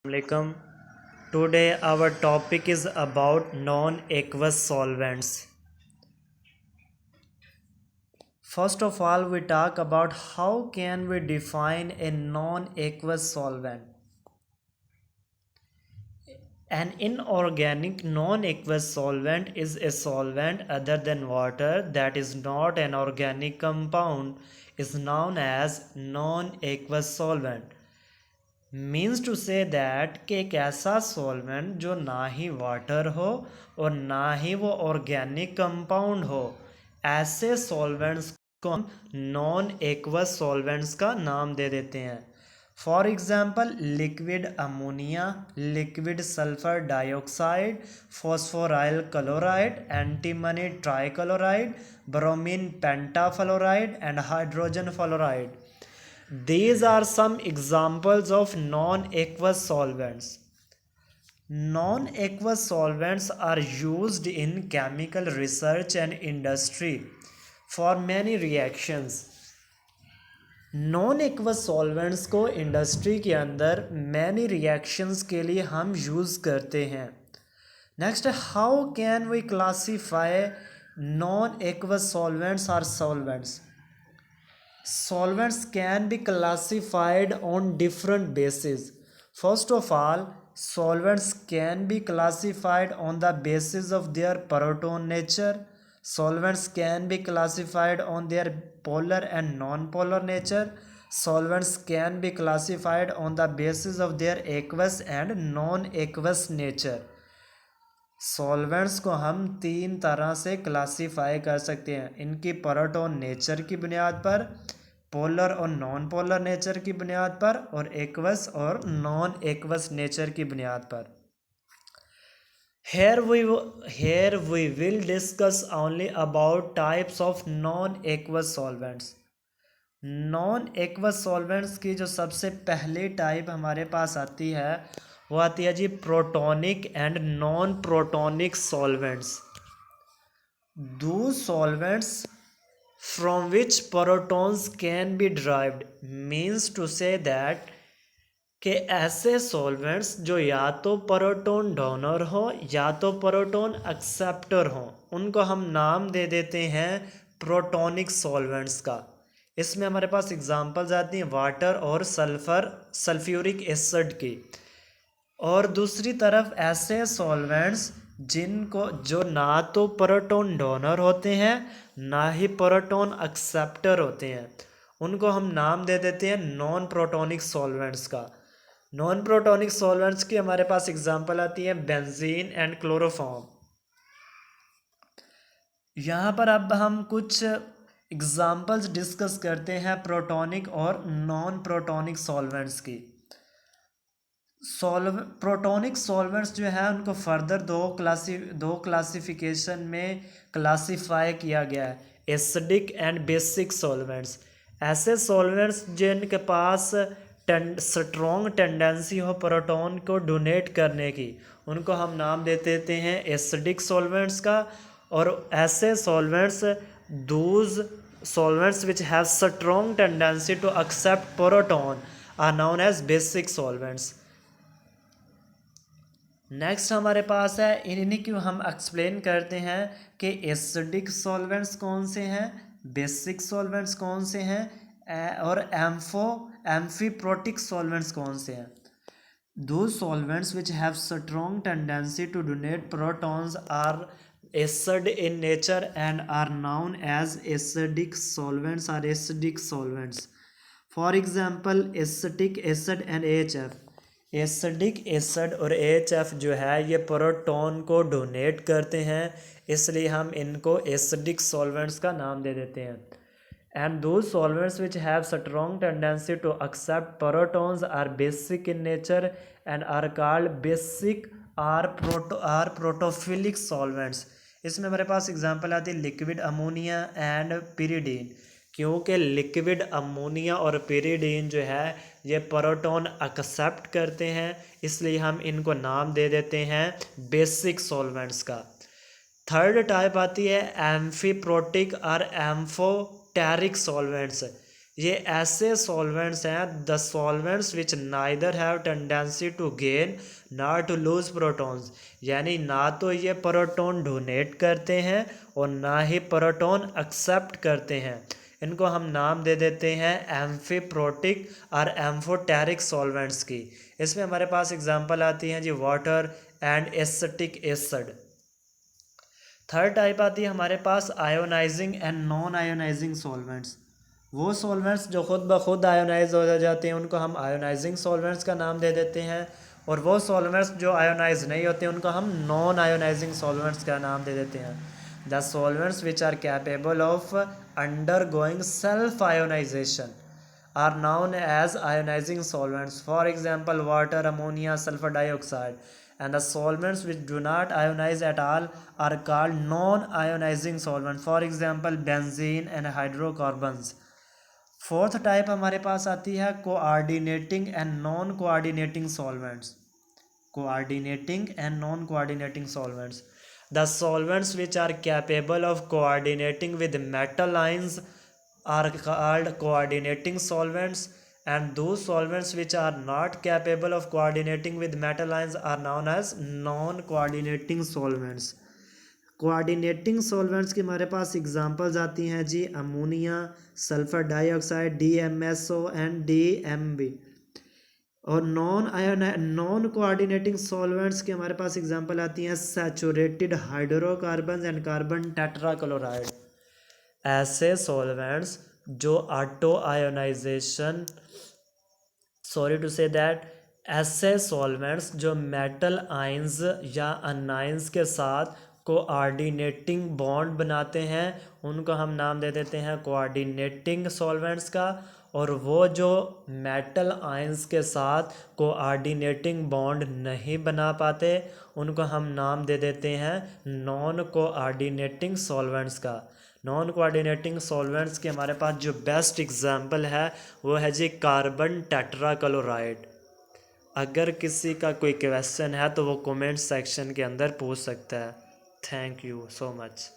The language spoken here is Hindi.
Assalamualaikum. Today our topic is about non-aqueous solvents. First of all, we talk about how can we define a non-aqueous solvent. An inorganic non-aqueous solvent is a solvent other than water that is not an organic compound is known as non-aqueous solvent. Means to say that कि एक ऐसा सॉल्वेंट जो ना ही वाटर हो और ना ही वो ऑर्गेनिक कंपाउंड हो, ऐसे सॉल्वेंट्स को हम नॉन एक्वस सॉल्वेंट्स का नाम दे देते हैं। For example liquid ammonia, liquid sulphur dioxide, phosphoryl chloride, antimony trichloride, bromine pentafluoride and hydrogen fluoride. These are some examples of non-aqueous solvents. Non-aqueous solvents are used in chemical research and industry for many reactions. Non-aqueous solvents को इंडस्ट्री के अंदर many reactions के लिए हम यूज़ करते हैं। Next, how can we classify non-aqueous solvents or solvents? Solvents can be classified on different bases. First of all, solvents can be classified on the basis of their proton nature. Solvents can be classified on their polar and non-polar nature. Solvents can be classified on the basis of their aqueous and non-aqueous nature. Solvents को हम तीन तरह से क्लासीफाई कर सकते हैं, इनकी प्रोटोन नेचर की बुनियाद पर, पोलर और नॉन पोलर नेचर की बुनियाद पर, और एक्वस और नॉन एक्वस नेचर की बुनियाद पर। Here we will discuss only about types of non-aqueous solvents. Non-aqueous solvents की जो सबसे पहली टाइप हमारे पास आती है वो आती है जी protonic and non protonic solvents. दो solvents from which protons can be derived means to say that कि ऐसे सॉल्वेंट्स जो या तो प्रोटॉन डोनर हो या तो प्रोटॉन एक्सेप्टर हो, उनको हम नाम दे देते हैं प्रोटोनिक सॉल्वेंट्स का। इसमें हमारे पास एग्जांपल्स आती हैं वाटर और सल्फ्यूरिक एसिड की। और दूसरी तरफ ऐसे सॉल्वेंट्स जो ना तो प्रोटॉन डोनर होते हैं ना ही प्रोटॉन एक्सेप्टर होते हैं, उनको हम नाम दे देते हैं नॉन प्रोटोनिक सॉल्वेंट्स का। नॉन प्रोटोनिक सॉल्वेंट्स की हमारे पास एग्जांपल आती है बेंजीन एंड क्लोरोफॉर्म। यहाँ पर अब हम कुछ एग्जांपल्स डिस्कस करते हैं प्रोटोनिक और नॉन प्रोटोनिक सॉल्वेंट्स की। प्रोटोनिक सॉल्वेंट्स जो है उनको फर्दर दो क्लासिफिकेशन में क्लासिफाई किया गया है, एसिडिक एंड बेसिक सॉल्वेंट्स। ऐसे सॉल्वेंट्स जिनके पास स्ट्रॉन्ग टेंडेंसी हो प्रोटॉन को डोनेट करने की, उनको हम नाम दे देते हैं एसिडिक सॉल्वेंट्स का। और ऐसे solvents those solvents which have strong tendency to accept proton are known as basic solvents. Next हमारे पास है, इन्हीं की हम एक्सप्लेन करते हैं कि एसिडिक सॉल्वेंट्स कौन से हैं, बेसिक सॉल्वेंट्स कौन से हैं और एम्फीप्रोटिक सॉल्वेंट्स कौन से हैं। Those solvents which have strong tendency to donate protons are acid in nature and are known as acidic solvents or acidic solvents. For example, acetic acid and AHF. Acidic acid और AHF जो है ये प्रोटॉन को डोनेट करते हैं, इसलिए हम इनको एसिडिक सॉल्वेंट्स का नाम दे देते हैं। And those solvents which have strong tendency to accept protons are basic in nature and are called basic or protophilic solvents. इसमें हमारे पास एग्जांपल आती है लिक्विड अमोनिया एंड पिरिडीन। क्योंकि लिक्विड अमोनिया और पिरिडीन जो है ये प्रोटॉन एक्सेप्ट करते हैं, इसलिए हम इनको नाम दे देते हैं बेसिक सॉल्वेंट्स का। थर्ड टाइप आती है एम्फीप्रोटिक और एम्फोटेरिक सॉल्वेंट्स। ये ऐसे सॉल्वेंट्स हैं, the solvents which neither have tendency to gain not to lose protons, यानी ना तो ये प्रोटॉन डोनेट करते हैं और ना ही प्रोटॉन एक्सेप्ट करते हैं। इनको हम नाम दे देते हैं एम्फीप्रोटिक और एम्फोटेरिक सॉल्वेंट्स की। इसमें हमारे पास एग्जांपल आती हैं जी water and acetic acid. Third type आती है हमारे पास ionising and non ionising solvents. वो सॉल्वेंट्स जो खुद ब खुद आयोनाइज हो जाते हैं उनको हम आयोनाइजिंग सॉल्वेंट्स का नाम दे देते हैं, और वो सॉल्वेंट्स जो आयोनाइज नहीं होते उनको हम नॉन आयोनाइजिंग सॉल्वेंट्स का नाम दे देते हैं। The solvents which are capable of undergoing self ionisation are known as ionizing solvents. For example, water, ammonia, sulfur dioxide. And the solvents which do not ionize at all are called non-ionizing solvents. For example, benzene and hydrocarbons. Fourth type हमारे पास आती है coordinating and non coordinating solvents. Coordinating and non coordinating solvents, the solvents which are capable of coordinating with metal ions are called coordinating solvents, and those solvents which are not capable of coordinating with metal ions are known as non coordinating solvents. Coordinating solvents की हमारे पास एग्जांपल्स आती हैं जी ammonia, sulphur dioxide, DMSO and DMB। और नॉन कोऑर्डिनेटिंग सॉल्वेंट्स की हमारे पास एग्जांपल आती हैं saturated hydrocarbon and carbon tetrachloride. ऐसे सॉल्वेंट्स जो ऑटो आयोनाइजेशन ऐसे सॉल्वेंट्स जो मेटल आयंस या अनायंस के साथ कोऑर्डिनेटिंग बॉन्ड बनाते हैं उनको हम नाम दे देते हैं कोऑर्डिनेटिंग सॉल्वेंट्स का, और वो जो मेटल आयंस के साथ कोऑर्डिनेटिंग बॉन्ड नहीं बना पाते उनको हम नाम दे देते हैं नॉन कोऑर्डिनेटिंग सॉल्वेंट्स का। नॉन कोऑर्डिनेटिंग सॉल्वेंट्स के हमारे पास जो बेस्ट एग्जांपल है वो है जी कार्बन टेट्राक्लोराइड। अगर किसी का कोई क्वेश्चन है तो वो कमेंट सेक्शन के अंदर पूछ सकता है। Thank you so much.